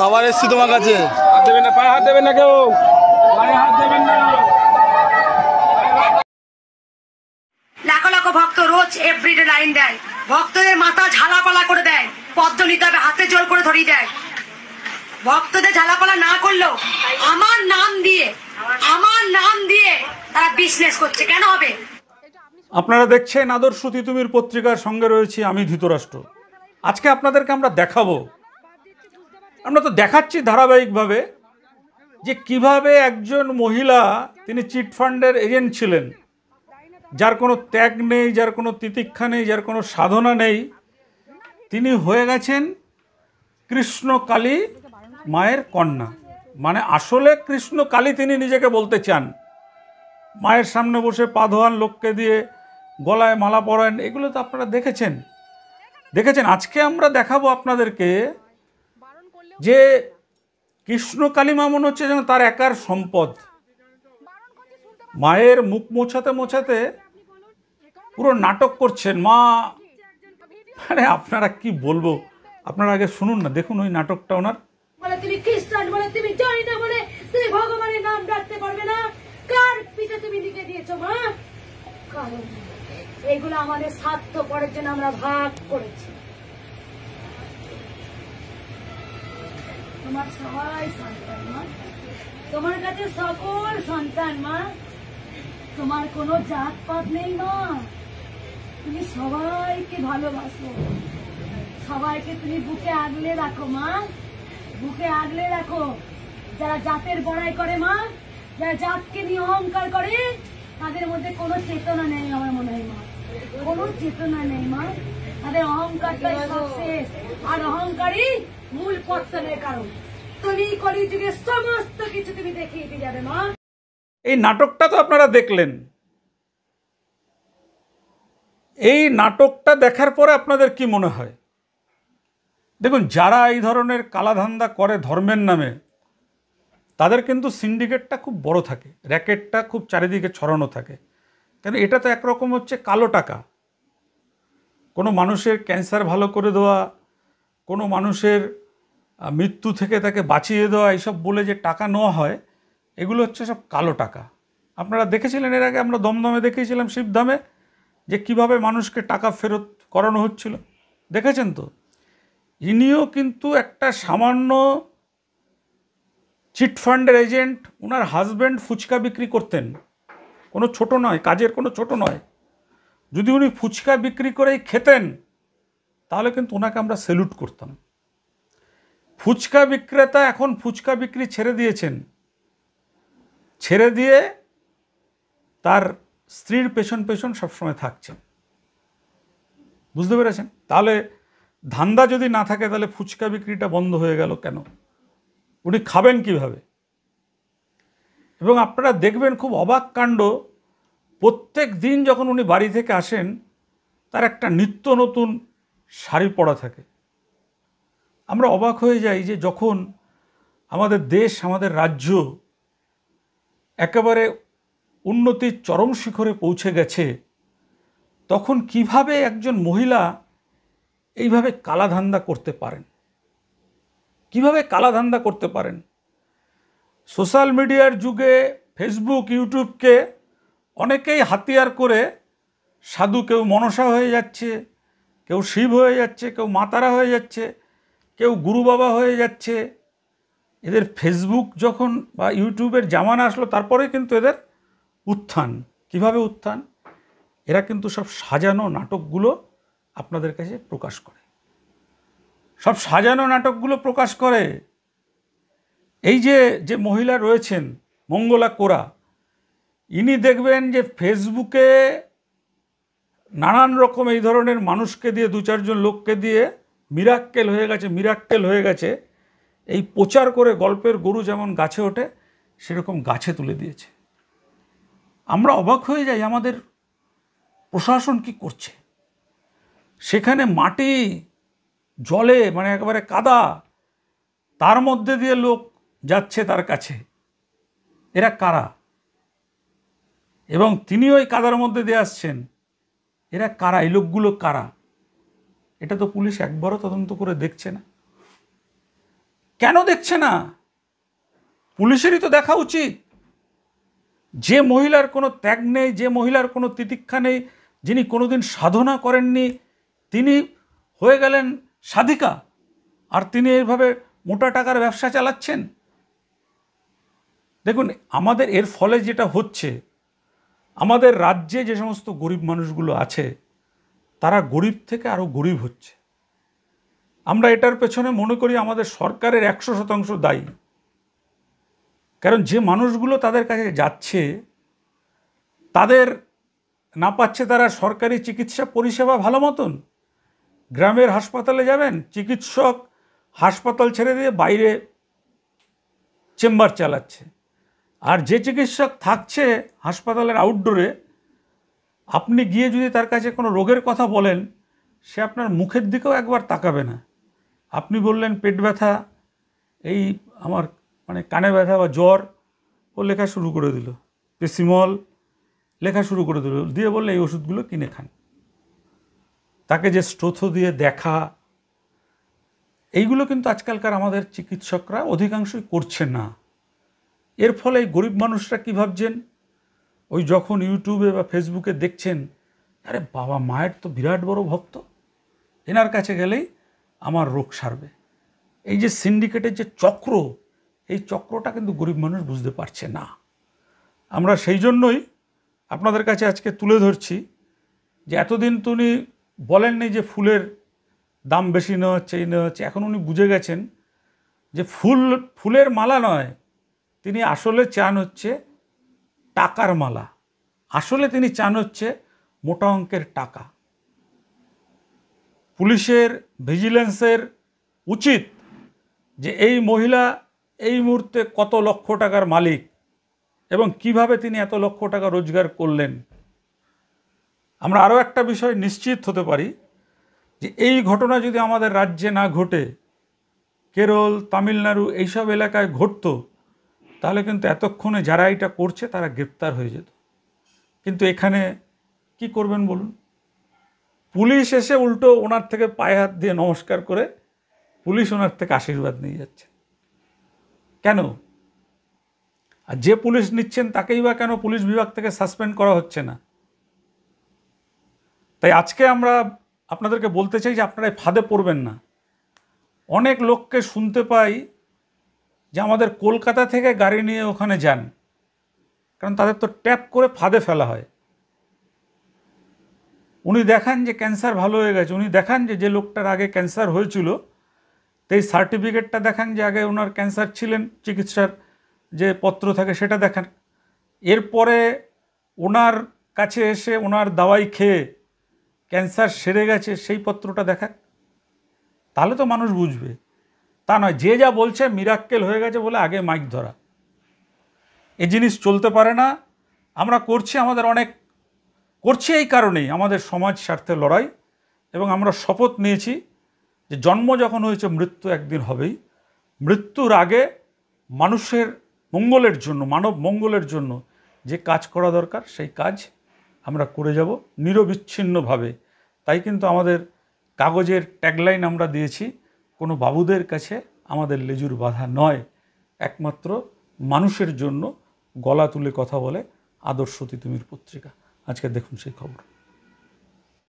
আবার এসছি তোমার কাছে। হাত দেবেন না, পায়ে হাত দেবেন না, কেউ পায়ে হাত দেবেন না। লাখো লাখো ভক্ত রোজ এভরিডে লাইন দেয়, ভক্তদের মাথা ঝালাপালা করে দেয়, পদ্ম নিতে হবে হাতে জোর করে ধরিয়ে দেয়। ভক্তদের ঝালাপালা না করলেও আমার নাম দিয়ে তারা বিজনেস করছে, কেন হবে? আপনারা দেখছেন আদর্শ তিতুমির পত্রিকার সঙ্গে রয়েছি আমি ধৃতরাষ্ট্র। আজকে আপনাদেরকে আমরা দেখাবো, আমরা তো দেখাচ্ছি ধারাবাহিকভাবে, যে কিভাবে একজন মহিলা, তিনি চিটফান্ডের এজেন্ট ছিলেন, যার কোনো ত্যাগ নেই, যার কোনো তিতিক্ষা নেই, যার কোনো সাধনা নেই, তিনি হয়ে গেছেন কৃষ্ণকালী মায়ের কন্যা। মানে আসলে কৃষ্ণকালী তিনি নিজেকে বলতে চান। মায়ের সামনে বসে পা ধোয়ান, লোককে দিয়ে গলায় মালা পরান, এগুলো তো আপনারা দেখেছেন। আজকে আমরা দেখাবো আপনাদেরকে যে কৃষ্ণকালী মা মনে হচ্ছে যেন তার একার সম্পদ। মায়ের মুখ মোছাতে মোছাতে পুরো নাটক করছেন মা। মানে আপনারা কি বলবো, আপনারা আগে শুনুন না, দেখুন ওই নাটকটা ওনার। বলে তুমি খ্রিস্টান, বলে তুমি জৈন, বলে তুমি ভগবানের নাম রাখতে পারবে না, কার পিঠে তুমি লিখে দিয়েছো মা? কারণ এগুলো আমাদের স্বার্থপরের জন্য আমরা ভাগ করেছি। তোমার সবাই সন্তান মা, তোমার কাছে সকল সন্তান মা, তোমার কোনো জাত পাত নেই মা, তুমি সবাইকে ভালোবাসো, সবাইকে তুমি বুকে আগলে রাখো মা, বুকে আগলে রাখো। যারা জাতের বড়াই করে মা, যারা জাতকে নিয়ে অহংকার করে, তাদের মধ্যে কোনো চেতনা নেই আমার মনে হয় মা, কোনো চেতনা নেই মা, তাদের অহংকারটাই সবশেষ, আর অহংকারই মূল পতনের কারণ। তুমি কলিযুগে সমস্ত কিছু তুমি দেখিয়ে দিয়ে যাবে মা। এই নাটকটা তো আপনারা দেখলেন। এই নাটকটা দেখার পরে আপনাদের কি মনে হয়? দেখুন, যারা এই ধরনের কালাধান্দা করে ধর্মের নামে, তাদের কিন্তু সিন্ডিকেটটা খুব বড় থাকে, র্যাকেটটা খুব চারিদিকে ছড়ানো থাকে। কেন, এটা তো একরকম হচ্ছে কালো টাকা। কোনো মানুষের ক্যান্সার ভালো করে দেওয়া, কোনো মানুষের মৃত্যু থেকে তাকে বাঁচিয়ে দেওয়া, এইসব বলে যে টাকা নেওয়া হয়, এগুলো হচ্ছে সব কালো টাকা। আপনারা দেখেছিলেন এর আগে, আমরা দমদমে দেখিয়েছিলাম শিবধামে, যে কিভাবে মানুষকে টাকা ফেরত করানো হচ্ছিল, দেখেছেন তো। ইনিও কিন্তু একটা সামান্য চিটফান্ডের এজেন্ট। ওনার হাজব্যান্ড ফুচকা বিক্রি করতেন, কোনো ছোট নয়, কাজের কোনো ছোট নয়। যদি উনি ফুচকা বিক্রি করেই খেতেন, তাহলে কিন্তু ওনাকে আমরা স্যালুট করতাম। ফুচকা বিক্রেতা এখন ফুচকা বিক্রি ছেড়ে দিয়েছেন, ছেড়ে দিয়ে তার স্ত্রীর পেছন পেছন সবসময় থাকছেন। বুঝতে পেরেছেন? তাহলে ধান্দা যদি না থাকে, তাহলে ফুচকা বিক্রিটা বন্ধ হয়ে গেল কেন? উনি খাবেন কিভাবে? এবং আপনারা দেখবেন খুব অবাক কাণ্ড, প্রত্যেক দিন যখন উনি বাড়ি থেকে আসেন, তার একটা নিত্য নতুন শাড়ি পরা থাকে। আমরা অবাক হয়ে যাই যে যখন আমাদের দেশ, আমাদের রাজ্য একেবারে উন্নতির চরম শিখরে পৌঁছে গেছে, তখন কিভাবে একজন মহিলা এইভাবে কালাধান্দা করতে পারেন? কিভাবে কালাধান্দা করতে পারেন? সোশ্যাল মিডিয়ার যুগে ফেসবুক, ইউটিউবকে অনেকেই হাতিয়ার করে সাধু, কেউ মনসা হয়ে যাচ্ছে, কেউ শিব হয়ে যাচ্ছে, কেউ মাতারা হয়ে যাচ্ছে, কেউ গুরু বাবা হয়ে যাচ্ছে। এদের ফেসবুক যখন বা ইউটিউবের জামানা আসলো, তারপরে কিন্তু এদের উত্থান। কিভাবে উত্থান? এরা কিন্তু সব সাজানো নাটকগুলো আপনাদের কাছে প্রকাশ করে, সব সাজানো নাটকগুলো প্রকাশ করে। এই যে মহিলা রয়েছেন মঙ্গলা কোরা, ইনি দেখবেন যে ফেসবুকে নানান রকম এই ধরনের মানুষকে দিয়ে, দু চারজন লোককে দিয়ে মিরাক্কেল হয়ে গেছে এই প্রচার করে, গল্পের গরু যেমন গাছে ওঠে, সেরকম গাছে তুলে দিয়েছে। আমরা অবাক হয়ে যাই, আমাদের প্রশাসন কি করছে। সেখানে মাটি জলে, মানে একেবারে কাদা, তার মধ্যে দিয়ে লোক যাচ্ছে তার কাছে। এরা কারা? এবং তিনি ওই কাদার মধ্যে দিয়ে আসছেন। এরা কারা? এই লোকগুলো কারা? এটা তো পুলিশ একবারও তদন্ত করে দেখছে না। কেন দেখছে না? পুলিশেরই তো দেখা উচিত। যে মহিলার কোনো ত্যাগ নেই, যে মহিলার কোনো তিতিক্ষা নেই, যিনি কোনোদিন সাধনা করেননি, তিনি হয়ে গেলেন সাধিকা, আর তিনি এইভাবে মোটা টাকার ব্যবসা চালাচ্ছেন। দেখুন, আমাদের এর ফলে যেটা হচ্ছে, আমাদের রাজ্যে যে সমস্ত গরিব মানুষগুলো আছে তারা গরিব থেকে আরও গরিব হচ্ছে। আমরা এটার পেছনে মনে করি আমাদের সরকারের 100% দায়ী। কারণ যে মানুষগুলো তাদের কাছে যাচ্ছে, তাদের না পাচ্ছে তারা সরকারি চিকিৎসা পরিষেবা ভালো মতন। গ্রামের হাসপাতালে যাবেন, চিকিৎসক হাসপাতাল ছেড়ে দিয়ে বাইরে চেম্বার চালাচ্ছে, আর যে চিকিৎসক থাকছে হাসপাতালের আউটডোরে, আপনি গিয়ে যদি তার কাছে কোনো রোগের কথা বলেন, সে আপনার মুখের দিকেও একবার তাকাবে না। আপনি বললেন পেট ব্যথা, এই আমার মানে কানে ব্যথা বা জ্বর, ও লেখা শুরু করে দিল, পেসিমল লেখা শুরু করে দিল, দিয়ে বললে এই ওষুধগুলো কিনে খান। তাকে যে স্টোথো দিয়ে দেখা, এইগুলো কিন্তু আজকালকার আমাদের চিকিৎসকরা অধিকাংশই করছে না। এর ফলে এই গরিব মানুষরা কী ভাবছেন, ওই যখন ইউটিউবে বা ফেসবুকে দেখছেন, আরে বাবা মায়ের তো বিরাট বড় ভক্ত, এনার কাছে গেলেই আমার রোগ সারবে। এই যে সিন্ডিকেটের যে চক্র, এই চক্রটা কিন্তু গরিব মানুষ বুঝতে পারছে না। আমরা সেই জন্যই আপনাদের কাছে আজকে তুলে ধরছি যে এতদিন তো উনি বলেননি যে ফুলের দাম বেশি নেওয়া হচ্ছে, এই নেওয়া হচ্ছে। এখন উনি বুঝে গেছেন যে ফুলের মালা নয়, তিনি আসলে চান হচ্ছে টাকার মালা, আসলে তিনি চান হচ্ছে মোটা অঙ্কের টাকা। পুলিশের, ভিজিলেন্সের উচিত যে এই মহিলা এই মুহূর্তে কত লক্ষ টাকার মালিক এবং কিভাবে তিনি এত লক্ষ টাকা রোজগার করলেন। আমরা আরও একটা বিষয় নিশ্চিত হতে পারি যে এই ঘটনা যদি আমাদের রাজ্যে না ঘটে, কেরল, তামিলনাড়ু এইসব এলাকায় ঘটতো, তাহলে কিন্তু এতক্ষণে যারা এটা করছে তারা গ্রেপ্তার হয়ে যেত। কিন্তু এখানে কি করবেন বলুন? পুলিশ এসে উল্টো ওনার থেকে পায়ে হাত দিয়ে নমস্কার করে পুলিশ ওনার থেকে আশীর্বাদ নিয়ে যাচ্ছে। কেন? আর যে পুলিশ নিচ্ছেন তাকেই বা কেন পুলিশ বিভাগ থেকে সাসপেন্ড করা হচ্ছে না? তাই আজকে আমরা আপনাদেরকে বলতে চাই যে আপনারা এই ফাঁদে পড়বেন না। অনেক লোককে শুনতে পাই যে আমাদের কলকাতা থেকে গাড়ি নিয়ে ওখানে যান, কারণ তাদের তো ট্যাপ করে ফাঁদে ফেলা হয়। উনি দেখান যে ক্যান্সার ভালো হয়ে গেছে, উনি দেখান যে লোকটার আগে ক্যান্সার হয়েছিল, এই সার্টিফিকেটটা দেখান যে আগে ওনার ক্যান্সার ছিলেন, চিকিৎসার যে পত্র থাকে সেটা দেখান। এরপরে ওনার কাছে এসে ওনার দাওয়াই খেয়ে ক্যান্সার সেরে গেছে সেই পত্রটা দেখাক, তাহলে তো মানুষ বুঝবে। তা নয়, যে যা বলছে মিরাক্কেল হয়ে গেছে বলে আগে মাইক ধরা, এ জিনিস চলতে পারে না। আমরা করছি, আমাদের অনেক করছি এই কারণেই আমাদের সমাজ স্বার্থে লড়াই, এবং আমরা শপথ নিয়েছি যে জন্ম যখন হয়েছে মৃত্যু একদিন হবেই। মৃত্যুর আগে মানুষের মঙ্গলের জন্য, মানব মঙ্গলের জন্য যে কাজ করা দরকার সেই কাজ আমরা করে যাব নিরবিচ্ছিন্নভাবে। তাই কিন্তু আমাদের কাগজের ট্যাগলাইন আমরা দিয়েছি, কোনো বাবুদের কাছে আমাদের লেজুর বাধা নয়, একমাত্র মানুষের জন্য গলা তুলে কথা বলে আদর্শ তিতুমির পত্রিকা। আজকে দেখুন সেই খবর।